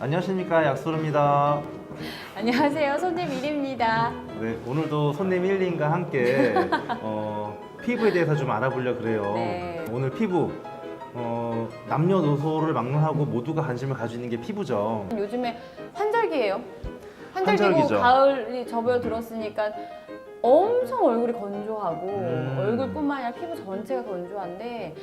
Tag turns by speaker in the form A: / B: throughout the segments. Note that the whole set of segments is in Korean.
A: 안녕하십니까, 약수로입니다.
B: 안녕하세요. 손님 일입니다.
A: 네, 오늘도 손님 1인과 함께 피부에 대해서 좀 알아보려고 그래요.
B: 네.
A: 오늘 피부 남녀노소를 막론하고 모두가 관심을 가지는 게 피부죠.
B: 요즘에 환절기예요. 환절기고
A: 환절기죠.
B: 가을이 접어들었으니까 엄청 얼굴이 건조하고
A: 음.
B: 얼굴뿐만 아니라 피부 전체가 건조한데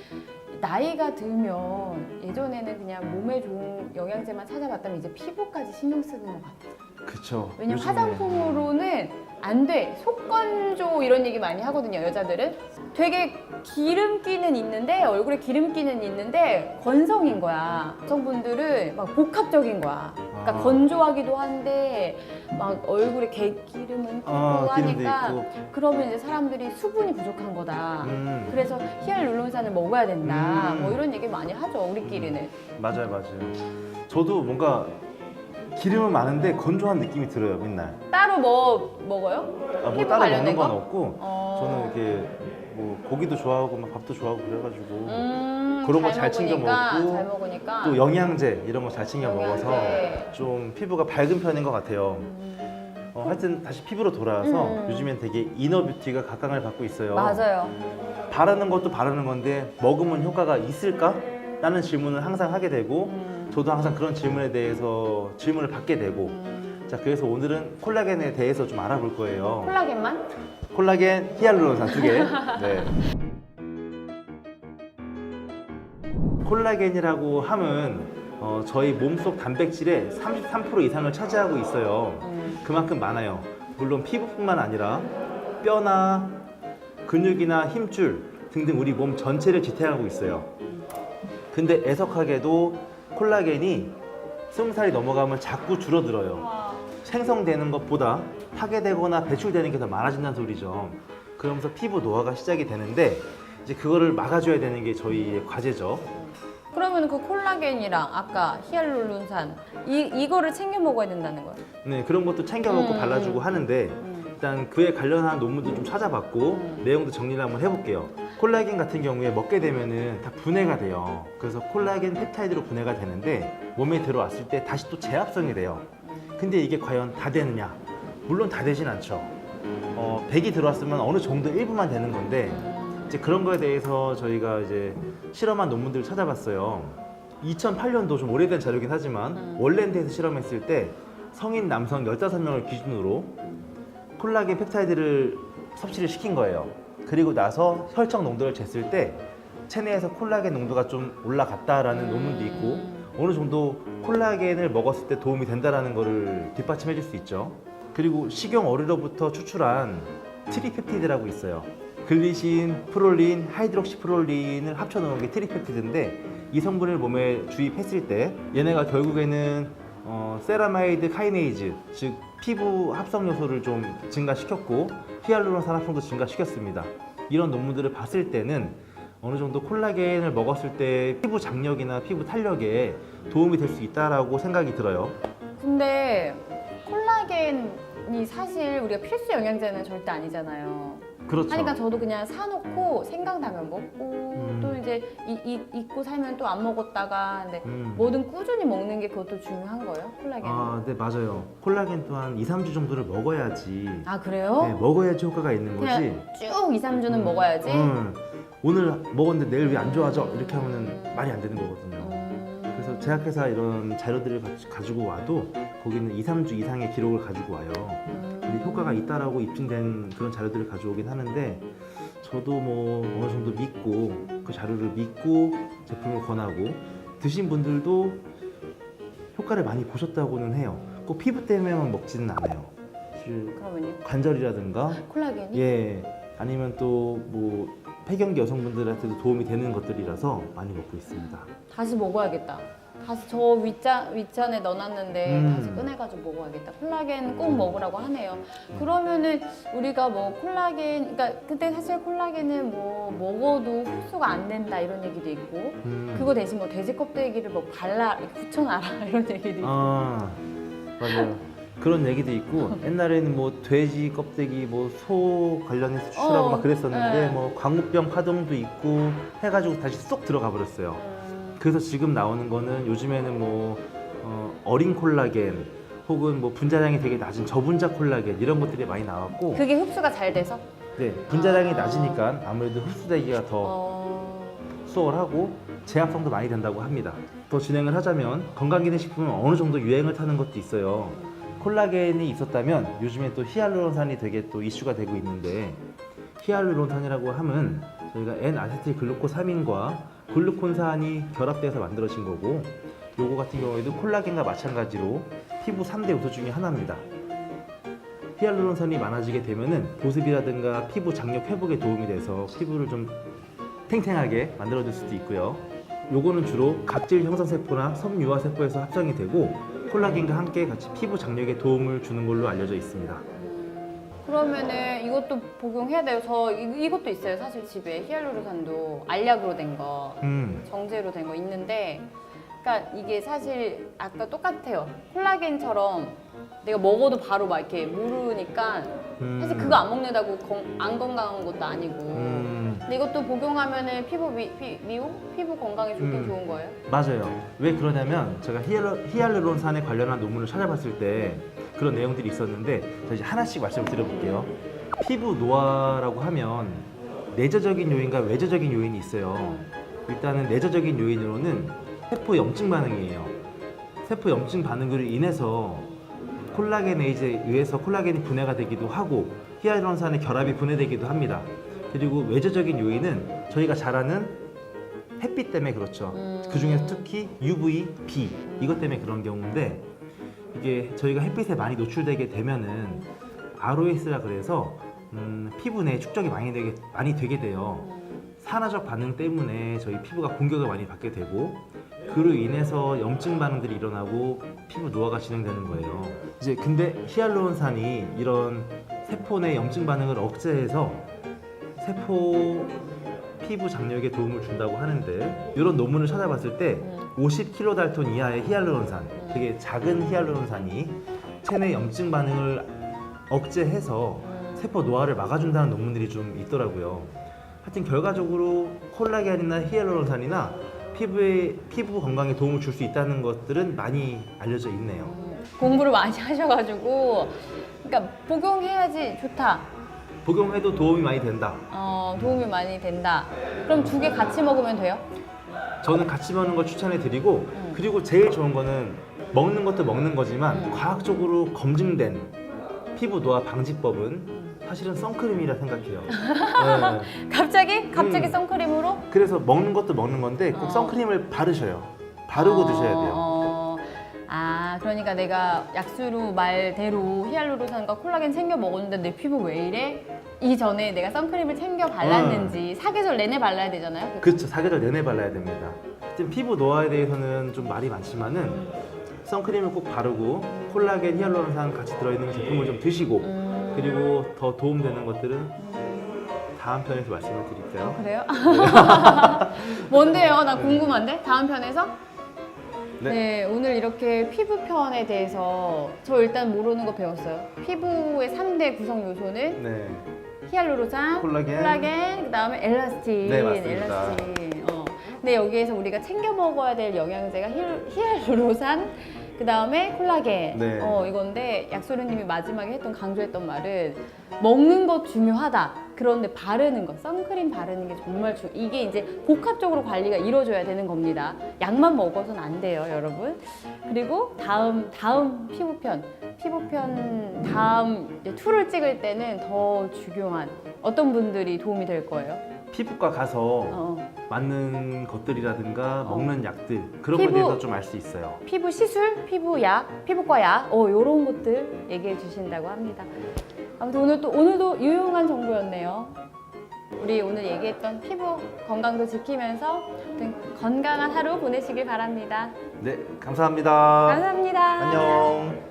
B: 나이가 들면 예전에는 그냥 몸에 좋은 영양제만 찾아봤다면 이제 피부까지 신경 쓰는 것 같아요.
A: 그쵸.
B: 왜냐면
A: 요즘에.
B: 화장품으로는 안 돼. 속건조 이런 얘기 많이 하거든요, 여자들은. 되게 기름기는 있는데, 얼굴에 기름기는 있는데 건성인 거야. 여성분들은 막 복합적인 거야. 그러니까
A: 아.
B: 건조하기도 한데 막 얼굴에 기름은 있고
A: 기름도
B: 하니까
A: 있고.
B: 그러면 이제 사람들이 수분이 부족한 거다.
A: 음.
B: 그래서 히알루론산을 먹어야 된다.
A: 음.
B: 뭐 이런 얘기 많이 하죠, 우리끼리는.
A: 맞아요. 저도 뭔가 기름은 많은데 건조한 느낌이 들어요, 맨날.
B: 따로 뭐 먹어요?
A: 뭐
B: 피부
A: 따로
B: 관련된
A: 먹는 건
B: 거?
A: 없고 저는 이렇게 뭐 고기도 좋아하고 막 밥도 좋아하고 그래가지고 그런 거 잘 챙겨 먹고
B: 잘 먹으니까
A: 또 영양제 이런 거 잘 챙겨
B: 영양제.
A: 먹어서 좀 피부가 밝은 편인 것 같아요. 하여튼 다시 피부로 돌아와서 요즘엔 되게 이너 뷰티가 각광을 받고 있어요.
B: 맞아요.
A: 바르는 것도 바르는 건데 먹으면 효과가 있을까? 라는 질문을 항상 하게 되고 저도 항상 그런 질문에 대해서 질문을 받게 되고 자, 그래서 오늘은 콜라겐에 대해서 좀 알아볼 거예요.
B: 콜라겐만?
A: 콜라겐, 히알루론산 2개. 네. 콜라겐이라고 함은 저희 몸속 단백질의 33% 이상을 차지하고 있어요. 그만큼 많아요. 물론 피부뿐만 아니라 뼈나 근육이나 힘줄 등등 우리 몸 전체를 지탱하고 있어요. 근데 애석하게도 콜라겐이 20살이 넘어가면 자꾸 줄어들어요. 생성되는 것보다 파괴되거나 배출되는 게 더 많아진다는 소리죠. 그러면서 피부 노화가 시작이 되는데 이제 그거를 막아줘야 되는 게 저희의 과제죠.
B: 그러면 그 콜라겐이랑 아까 히알루론산 이거를 챙겨 먹어야 된다는 거예요.
A: 네, 그런 것도 챙겨 먹고 발라주고 하는데 일단 그에 관련한 논문도 좀 찾아봤고 내용도 정리를 한번 해볼게요. 콜라겐 같은 경우에 먹게 되면은 다 분해가 돼요. 그래서 콜라겐 펩타이드로 분해가 되는데 몸에 들어왔을 때 다시 또 재합성이 돼요. 근데 이게 과연 다 되느냐? 물론 다 되진 않죠. 100이 들어왔으면 어느 정도 일부만 되는 건데 이제 그런 거에 대해서 저희가 이제 실험한 논문들을 찾아봤어요. 2008년도 좀 오래된 자료긴 하지만 월랜드에서 실험했을 때 성인 남성 15명을 기준으로 콜라겐 펩타이드를 섭취를 시킨 거예요. 그리고 나서 혈청 농도를 쟀을 때 체내에서 콜라겐 농도가 좀 올라갔다라는 논문도 있고 어느 정도 콜라겐을 먹었을 때 도움이 된다라는 거를 뒷받침해 줄 수 있죠. 그리고 식용 어류로부터 추출한 트리펩티드라고 있어요. 글리신, 프롤린, 하이드록시프롤린을 합쳐놓은 게 트리펩티드인데 이 성분을 몸에 주입했을 때 얘네가 결국에는 세라마이드 카이네이즈, 즉 피부 합성 요소를 좀 증가시켰고 히알루론산 합성도 증가시켰습니다. 이런 논문들을 봤을 때는 어느 정도 콜라겐을 먹었을 때 피부 장력이나 피부 탄력에 도움이 될 수 있다라고 생각이 들어요.
B: 근데 콜라겐이 사실 우리가 필수 영양제는 절대 아니잖아요.
A: 그렇죠.
B: 하니까 저도 그냥 사놓고 생각나면 먹고 또 이제 잊고 살면 또 안 먹었다가 근데 뭐든 꾸준히 먹는 게 그것도 중요한 거예요? 콜라겐?
A: 네, 맞아요. 콜라겐 또한 2, 3주 정도를 먹어야지.
B: 그래요?
A: 네, 먹어야지 효과가 있는 거지.
B: 그냥 쭉 2, 3주는 먹어야지?
A: 오늘 먹었는데 내일 왜 안 좋아져? 이렇게 하면은 말이 안 되는 거거든요. 그래서 제약회사 이런 자료들을 가지고 와도 거기는 2, 3주 이상의 기록을 가지고 와요. 근데 효과가 있다라고 입증된 그런 자료들을 가져오긴 하는데 저도 뭐 어느 정도 믿고 그 자료를 믿고 제품을 권하고 드신 분들도 효과를 많이 보셨다고는 해요. 꼭 피부 때문에만 먹지는 않아요. 사실
B: 그러면요?
A: 관절이라든가
B: 콜라겐이?
A: 아니면 또 뭐 폐경기 여성분들한테도 도움이 되는 것들이라서 많이 먹고 있습니다.
B: 다시 먹어야겠다. 다시 저 윗잔에 넣어놨는데 다시 꺼내가지고 먹어야겠다. 콜라겐 꼭 먹으라고 하네요. 그러면은 우리가 뭐 콜라겐, 그러니까 근데 사실 콜라겐은 뭐 먹어도 흡수가 안 된다 이런 얘기도 있고 그거 대신 뭐 돼지 껍데기를 뭐 발라 이렇게 붙여놔라 이런 얘기도 있고.
A: 맞아요. 그런 얘기도 있고 옛날에는 뭐 돼지 껍데기 뭐 소 관련해서 추출하고 막 그랬었는데
B: 네.
A: 뭐 광우병 파동도 있고 해가지고 다시 쏙 들어가 버렸어요. 그래서 지금 나오는 거는 요즘에는 뭐 어린 콜라겐 혹은 뭐 분자량이 되게 낮은 저분자 콜라겐 이런 것들이 많이 나왔고
B: 그게 흡수가 잘 돼서?
A: 네, 분자량이 낮으니까 아무래도 흡수되기가 더 수월하고 제합성도 많이 된다고 합니다. 더 진행을 하자면 건강기능식품은 어느 정도 유행을 타는 것도 있어요. 콜라겐이 있었다면 요즘에 또 히알루론산이 되게 또 이슈가 되고 있는데 히알루론산이라고 하면 저희가 N아세틸글루코사민과 글루콘산이 결합돼서 만들어진 거고 요거 같은 경우에도 콜라겐과 마찬가지로 피부 3대 요소 중에 하나입니다. 히알루론산이 많아지게 되면은 보습이라든가 피부 장력 회복에 도움이 돼서 피부를 좀 탱탱하게 만들어줄 수도 있고요. 요거는 주로 각질 형성세포나 섬유화세포에서 합성이 되고 콜라겐과 함께 같이 피부 장력에 도움을 주는 걸로 알려져 있습니다.
B: 그러면은 이것도 복용해야 돼요. 저 이것도 있어요. 사실 집에 히알루론산도 알약으로 된 거, 정제로 된 거 있는데, 그러니까 이게 사실 아까 똑같아요. 콜라겐처럼 내가 먹어도 바로 막 이렇게 모르니까 사실 그거 안 먹는다고 안 건강한 것도 아니고. 근데 이것도 복용하면은 피부 미용, 피부 건강에 좋긴 좋은 거예요?
A: 맞아요. 왜 그러냐면 제가 히알루론산에 관련한 논문을 찾아봤을 때 그런 내용들이 있었는데 자 이제 하나씩 말씀을 드려볼게요. 피부 노화라고 하면 내재적인 요인과 외재적인 요인이 있어요. 일단은 내재적인 요인으로는 세포 염증 반응이에요. 세포 염증 반응으로 인해서 콜라겐에 의해서 콜라겐이 분해가 되기도 하고 히알루론산의 결합이 분해되기도 합니다. 그리고 외재적인 요인은 저희가 잘 아는 햇빛 때문에 그렇죠. 그 중에서 특히 UV, B 이것 때문에 그런 경우인데 이게 저희가 햇빛에 많이 노출되게 되면은 ROS라 그래서 피부 내에 축적이 많이 되게 돼요. 산화적 반응 때문에 저희 피부가 공격을 많이 받게 되고 그로 인해서 염증 반응들이 일어나고 피부 노화가 진행되는 거예요. 이제 근데 히알루론산이 이런 세포 내 염증 반응을 억제해서 세포 피부 장력에 도움을 준다고 하는데 이런 논문을 찾아봤을 때 50kDalton 이하의 히알루론산, 되게 작은 히알루론산이 체내 염증 반응을 억제해서 세포 노화를 막아준다는 논문들이 좀 있더라고요. 하여튼 결과적으로 콜라겐이나 히알루론산이나 피부 건강에 도움을 줄 수 있다는 것들은 많이 알려져 있네요.
B: 공부를 많이 하셔가지고 그러니까 복용해야지 좋다.
A: 복용해도 도움이 많이 된다.
B: 도움이 많이 된다. 그럼 두 개 같이 먹으면 돼요?
A: 저는 같이 먹는 걸 추천해 드리고 그리고 제일 좋은 거는 먹는 것도 먹는 거지만 과학적으로 검증된 피부 노화 방지법은 사실은 선크림이라 생각해요. 네.
B: 갑자기 선크림으로?
A: 그래서 먹는 것도 먹는 건데 꼭 선크림을 바르셔요. 바르고 드셔야 돼요.
B: 그러니까 내가 약수로 말대로 히알루론산과 콜라겐 챙겨 먹었는데 내 피부 왜 이래? 이전에 내가 선크림을 챙겨 발랐는지 사계절 내내 발라야 되잖아요.
A: 그렇죠. 사계절 내내 발라야 됩니다. 지금 피부 노화에 대해서는 좀 말이 많지만은 선크림을 꼭 바르고 콜라겐, 히알루론산 같이 들어있는 제품을 좀 드시고 그리고 더 도움되는 것들은 다음 편에서 말씀을 드릴게요.
B: 그래요? 뭔데요? 나 궁금한데? 다음 편에서? 네, 오늘 이렇게 피부편에 대해서 저 일단 모르는 거 배웠어요. 피부의 3대 구성 요소는 히알루론산, 콜라겐, 그다음에 엘라스틴.
A: 네, 맞습니다.
B: 엘라스틴. 근데 여기에서 우리가 챙겨 먹어야 될 영양제가 히알루론산, 그다음에 콜라겐.
A: 네.
B: 이건데 약소르님이 마지막에 강조했던 말은 먹는 것 중요하다. 그런데 바르는 것, 선크림 바르는 게 정말 이게 이제 복합적으로 관리가 이루어져야 되는 겁니다. 약만 먹어서는 안 돼요, 여러분. 그리고 다음 피부편 다음 이제 툴을 찍을 때는 더 중요한 어떤 분들이 도움이 될 거예요?
A: 피부과 가서 맞는 것들이라든가 먹는 약들 그런 거에 대해서 좀 알 수 있어요.
B: 피부 시술, 피부약, 피부과 약 이런 것들 얘기해 주신다고 합니다. 아무튼 오늘도 유용한 정보였네요. 우리 오늘 얘기했던 피부 건강도 지키면서 건강한 하루 보내시길 바랍니다.
A: 네, 감사합니다.
B: 감사합니다.
A: 안녕.